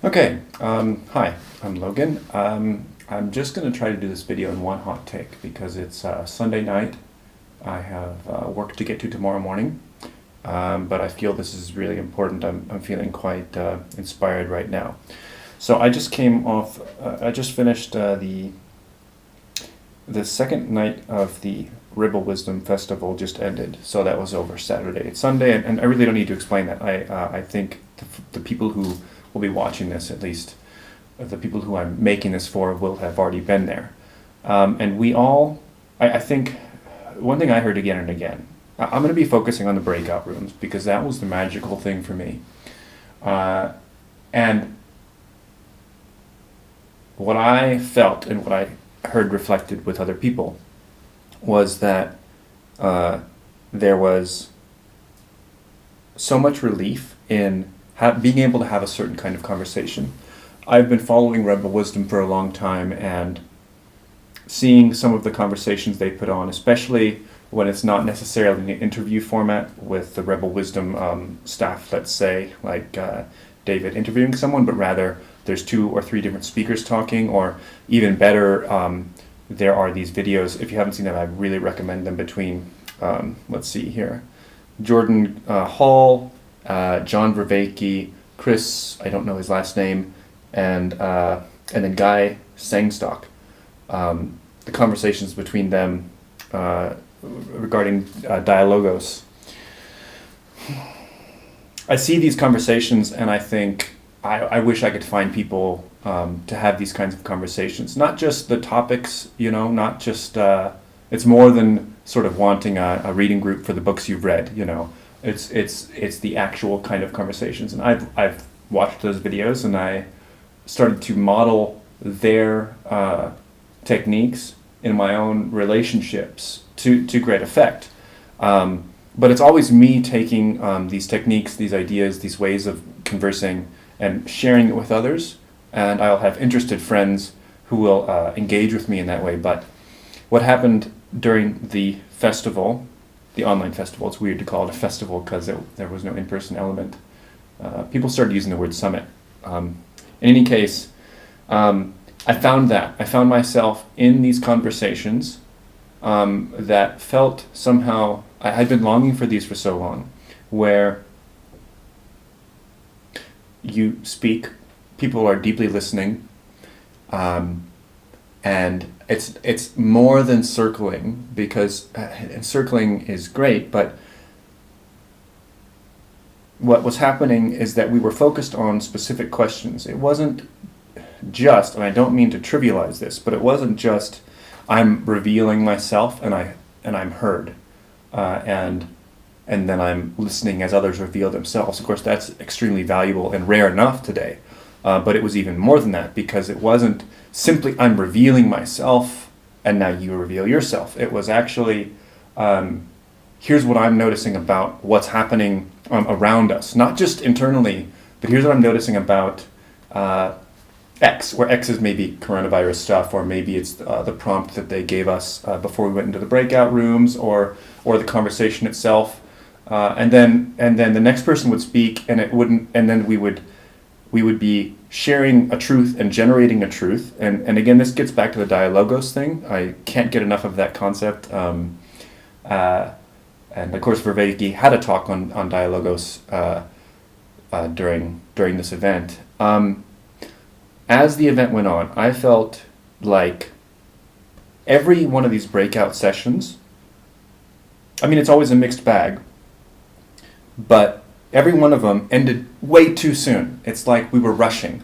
Okay, hi, I'm Logan. I'm just going to try to do this video in one hot take because it's Sunday night. I have work to get to tomorrow morning, but I feel this is really important. I'm feeling quite inspired right now. So I just came off, I just finished the second night of the Rebel Wisdom Festival just ended, so that was over Saturday. It's Sunday, and I really don't need to explain that. I think the people who will be watching this, at least the people who I'm making this for, will have already been there. And we all, I think, one thing I heard again and again, I'm going to be focusing on the breakout rooms because that was the magical thing for me. And what I felt and what I heard reflected with other people was that there was so much relief in being able to have a certain kind of conversation. I've been following Rebel Wisdom for a long time and seeing some of the conversations they put on, especially when it's not necessarily in an interview format with the Rebel Wisdom staff, let's say, like David interviewing someone, but rather there's 2 or 3 different speakers talking, or even better, there are these videos. If you haven't seen them, I really recommend them between, let's see here, Jordan Hall, John Vervaeke, Chris, I don't know his last name, and then Guy Sangstock. The conversations between them regarding dialogos. I see these conversations and I think I wish I could find people to have these kinds of conversations. Not just the topics, not just, it's more than sort of wanting a reading group for the books you've read, It's the actual kind of conversations. And I've watched those videos and I started to model their techniques in my own relationships to great effect. But it's always me taking these techniques, these ideas, these ways of conversing and sharing it with others. And I'll have interested friends who will engage with me in that way. But what happened during the festival, the online festival, it's weird to call it a festival because there was no in-person element. People started using the word summit. In any case, I found myself in these conversations that felt somehow, I'd been longing for these for so long, where you speak, people are deeply listening, and it's more than circling, because circling is great, but what was happening is that we were focused on specific questions. It wasn't just, and I don't mean to trivialize this, but it wasn't just I'm revealing myself and I'm heard, and then I'm listening as others reveal themselves. Of course, that's extremely valuable and rare enough today, but it was even more than that, because it wasn't simply I'm revealing myself and now you reveal yourself. It was actually here's what I'm noticing about what's happening around us, not just internally, but here's what I'm noticing about X, where X is maybe coronavirus stuff, or maybe it's the prompt that they gave us before we went into the breakout rooms, or the conversation itself, and then the next person would speak, and it wouldn't, and then we would be sharing a truth and generating a truth, and again, this gets back to the dialogos thing. I can't get enough of that concept, and of course, Vervaeke had a talk on dialogos during this event. As the event went on, I felt like every one of these breakout sessions, I mean, it's always a mixed bag, but every one of them ended way too soon. It's like we were rushing.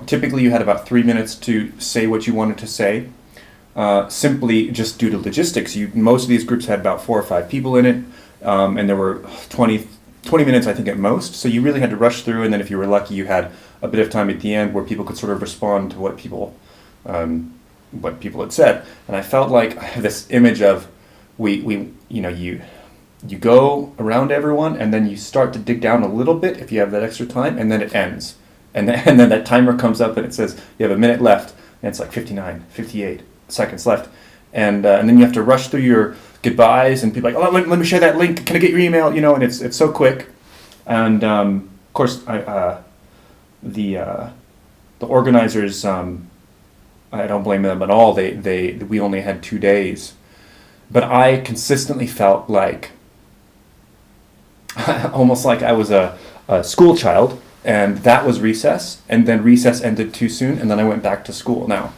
Typically you had about 3 minutes to say what you wanted to say, simply just due to logistics. Most of these groups had about 4 or 5 people in it, and there were 20 minutes, I think, at most. So you really had to rush through, and then if you were lucky, you had a bit of time at the end where people could sort of respond to what people had said. And I felt like I have this image of you go around everyone, and then you start to dig down a little bit if you have that extra time, and then it ends. And then that timer comes up and it says you have a minute left, and it's like 59, 58 seconds left. And then you have to rush through your goodbyes, and people are like, oh, let me share that link. Can I get your email? And it's so quick. And of course, the organizers, I don't blame them at all. We only had 2 days, but I consistently felt like almost like I was a school child, and that was recess, and then recess ended too soon, and then I went back to school. Now,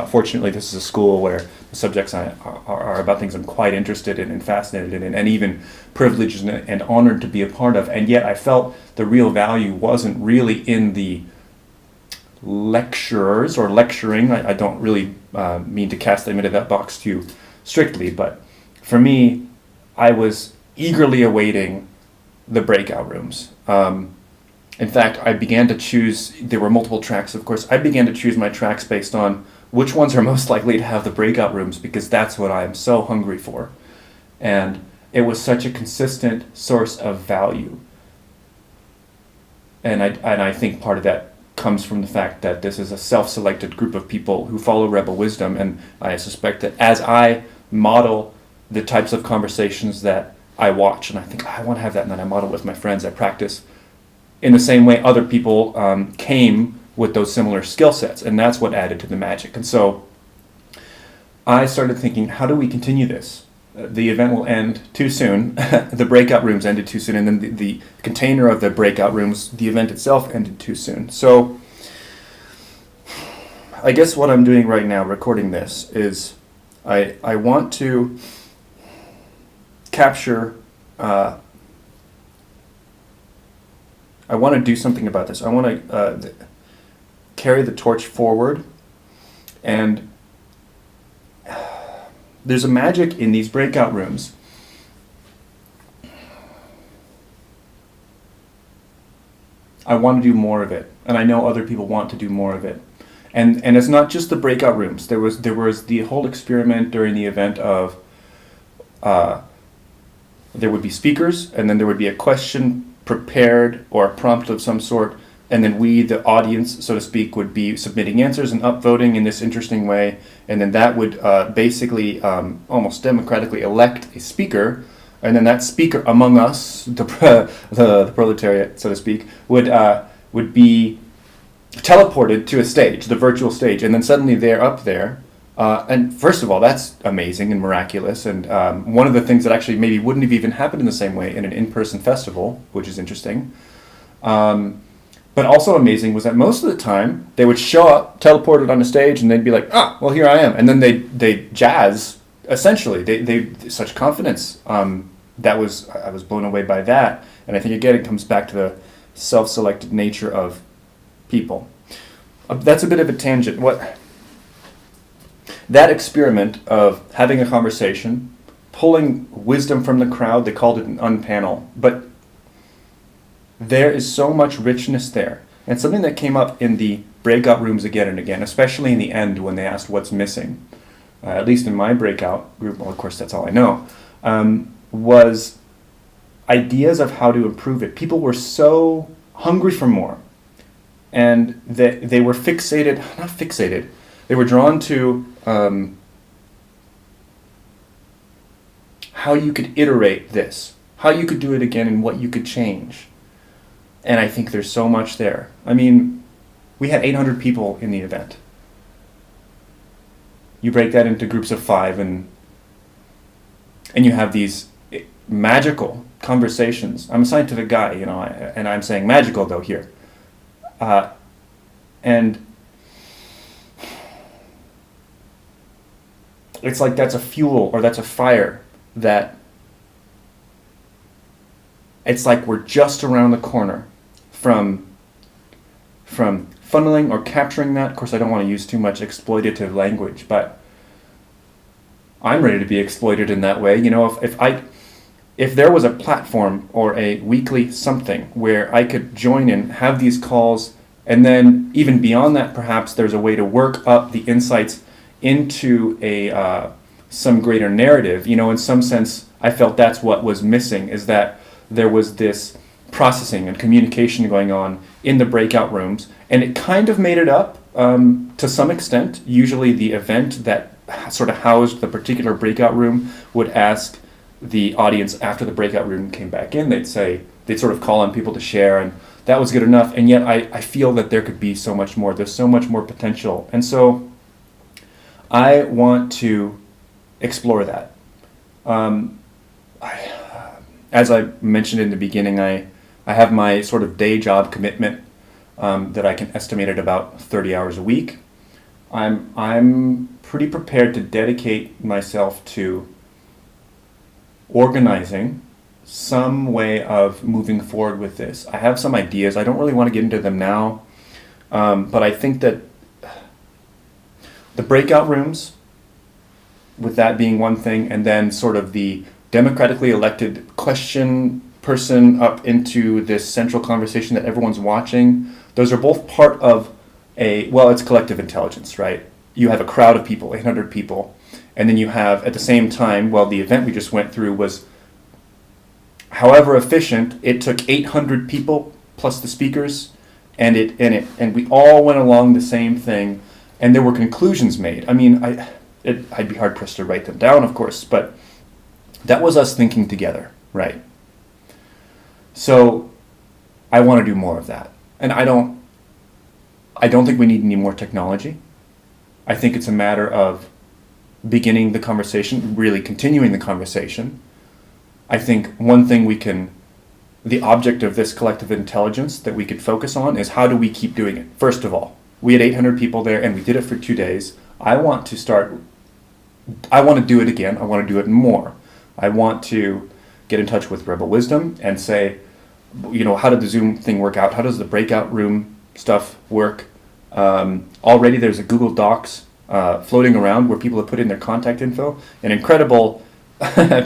fortunately, this is a school where the subjects are about things I'm quite interested in and fascinated in, and even privileged and honored to be a part of. And yet I felt the real value wasn't really in the lecturers or lecturing. I don't really mean to cast them into that box too strictly, but for me, I was eagerly awaiting the breakout rooms. In fact, I began to choose, there were multiple tracks, of course. I began to choose my tracks based on which ones are most likely to have the breakout rooms, because that's what I am so hungry for. And it was such a consistent source of value. And I think part of that comes from the fact that this is a self-selected group of people who follow Rebel Wisdom, and I suspect that as I model the types of conversations that I watch, and I think I want to have that, and then I model with my friends, I practice, in the same way other people came with those similar skill sets, and that's what added to the magic. And so I started thinking, how do we continue this? The event will end too soon. The breakout rooms ended too soon, and then the container of the breakout rooms, the event itself, ended too soon. So I guess what I'm doing right now, recording this, is I want to capture I want to do something about this. I want to carry the torch forward, and there's a magic in these breakout rooms. I want to do more of it, and I know other people want to do more of it. And it's not just the breakout rooms. There was the whole experiment during the event of there would be speakers, and then there would be a question prepared or a prompt of some sort, and then we, the audience, so to speak, would be submitting answers and upvoting in this interesting way, and then that would basically almost democratically elect a speaker, and then that speaker among us, the proletariat, so to speak, would be teleported to a stage, the virtual stage, and then suddenly they're up there. And first of all, that's amazing and miraculous, and one of the things that actually maybe wouldn't have even happened in the same way in an in-person festival, which is interesting. But also amazing was that most of the time they would show up, teleported on a stage, and they'd be like, well, here I am. And then they jazz, essentially. They such confidence. I was blown away by that. And I think, again, it comes back to the self-selected nature of people. That's a bit of a tangent. That experiment of having a conversation, pulling wisdom from the crowd, they called it an unpanel, but there is so much richness there. And something that came up in the breakout rooms again and again, especially in the end when they asked what's missing, at least in my breakout group, well, of course, that's all I know, was ideas of how to improve it. People were so hungry for more, and they were they were drawn to how you could iterate this, how you could do it again, and what you could change. And I think there's so much there. I mean, we had 800 people in the event. You break that into groups of 5, and you have these magical conversations. I'm a scientific guy, and I'm saying magical, though, here. And it's like that's a fuel, or that's a fire that it's like we're just around the corner from funneling or capturing that. Of course, I don't want to use too much exploitative language, but I'm ready to be exploited in that way. If there was a platform or a weekly something where I could join in, have these calls, and then even beyond that, perhaps there's a way to work up the insights into some greater narrative. In some sense, I felt that's what was missing, is that there was this processing and communication going on in the breakout rooms, and it kind of made it up to some extent. Usually the event that sort of housed the particular breakout room would ask the audience after the breakout room came back in, they'd sort of call on people to share, and that was good enough. And yet I feel that there could be so much more. There's so much more potential. And so I want to explore that. As I mentioned in the beginning, I have my sort of day job commitment that I can estimate at about 30 hours a week. I'm pretty prepared to dedicate myself to organizing some way of moving forward with this. I have some ideas. I don't really want to get into them now, but I think that the breakout rooms, with that being one thing, and then sort of the democratically elected question person up into this central conversation that everyone's watching, those are both part of it's collective intelligence, right? You have a crowd of people, 800 people, and then you have, at the same time, the event we just went through was, however efficient, it took 800 people plus the speakers, and we all went along the same thing, and there were conclusions made. I mean, I'd be hard pressed to write them down, of course, but that was us thinking together, right? So I want to do more of that, and I don't think we need any more technology. I think it's a matter of beginning the conversation, really continuing the conversation. I think one thing the object of this collective intelligence that we could focus on is how do we keep doing it? First of all, we had 800 people there and we did it for 2 days. I want to do it again. I want to do it more. I want to get in touch with Rebel Wisdom and say, how did the Zoom thing work out? How does the breakout room stuff work? Already there's a Google Docs floating around where people have put in their contact info. An incredible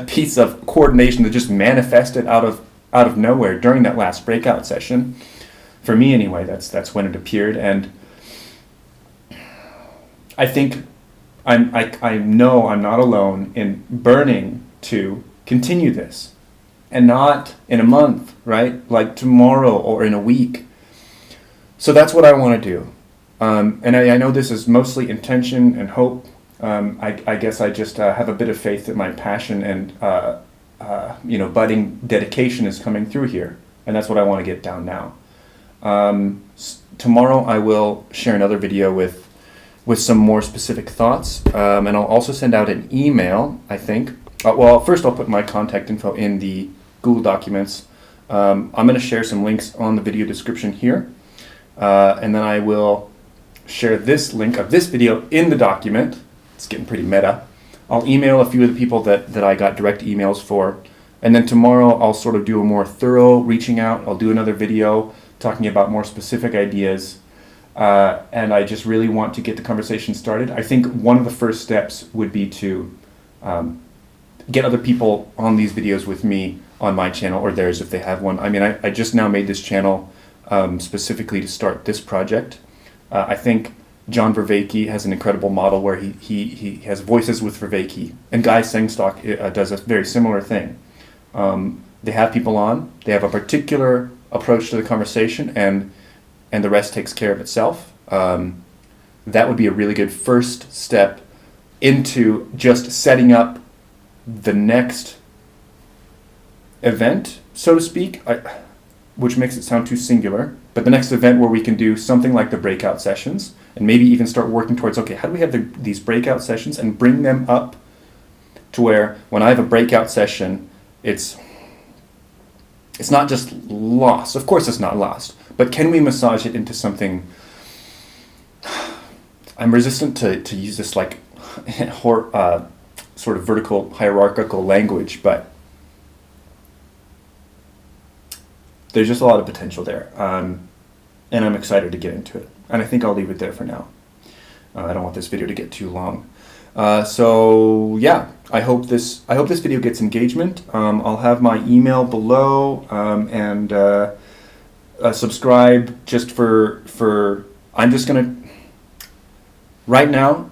piece of coordination that just manifested out of nowhere during that last breakout session. For me, anyway, that's when it appeared, and I think I know I'm not alone in burning to continue this, and not in a month, right? Like tomorrow or in a week. So that's what I want to do. And I know this is mostly intention and hope. I guess I just have a bit of faith that my passion and budding dedication is coming through here, and that's what I want to get down now. Tomorrow I will share another video with some more specific thoughts, and I'll also send out an email, I think. First I'll put my contact info in the Google Documents. I'm going to share some links on the video description here, and then I will share this link of this video in the document. It's getting pretty meta. I'll email a few of the people that I got direct emails for, and then tomorrow I'll sort of do a more thorough reaching out. I'll do another video talking about more specific ideas, and I just really want to get the conversation started. I think one of the first steps would be to get other people on these videos with me on my channel, or theirs if they have one. I mean, I just now made this channel specifically to start this project. I think John Vervaeke has an incredible model where he has voices with Vervaeke, and Guy Sengstock does a very similar thing. They have people on, they have a particular approach to the conversation, and the rest takes care of itself. That would be a really good first step into just setting up the next event, so to speak, which makes it sound too singular, but the next event where we can do something like the breakout sessions, and maybe even start working towards, okay, how do we have these breakout sessions and bring them up to where when I have a breakout session, it's not just lost. Of course it's not lost, but can we massage it into something? I'm resistant to use this like sort of vertical hierarchical language, but there's just a lot of potential there, and I'm excited to get into it. And I think I'll leave it there for now. I don't want this video to get too long. So yeah, I hope this video gets engagement. I'll have my email below, and subscribe just for I'm just gonna right now.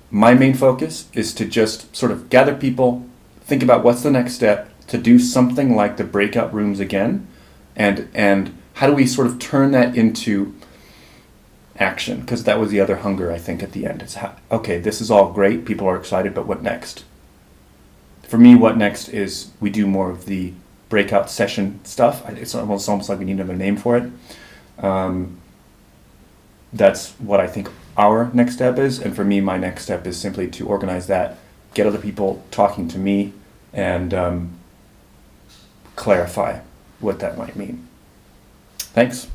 My main focus is to just sort of gather people, think about what's the next step to do something like the breakout rooms again, and how do we sort of turn that into action? Because that was the other hunger, I think, at the end. It's okay, this is all great, people are excited, but what next? For me, what next is we do more of the breakout session stuff. It's almost like we need another name for it. That's what I think our next step is. And for me, my next step is simply to organize that, get other people talking to me, and clarify what that might mean. Thanks.